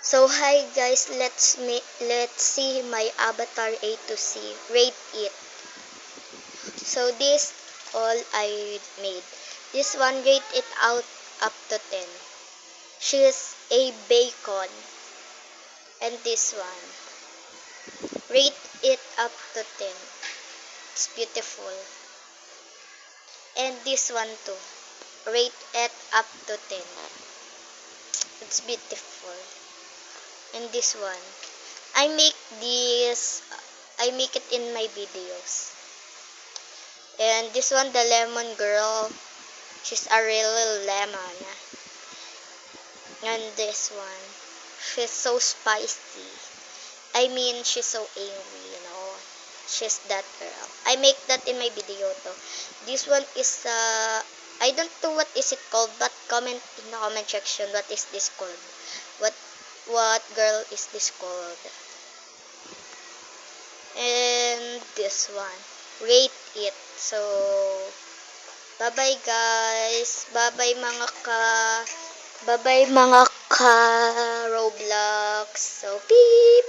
So hi guys, let's see my avatar A to C. Rate it. So this all I made. This one rate it out up to 10. She's a bacon. And this one rate it up to 10. It's beautiful. And this one too. Rate it up to 10. It's beautiful. And this one. I make it in my videos. And this one, the lemon girl, she's a real lemon. And this one, she's so spicy. I mean, she's so angry, She's that girl. I make that in my video too. This one is, I don't know what is it called, but comment in the comment section what is this called. What girl is this called? And this one, rate it. So bye bye guys, bye bye mga ka Roblox. So beep.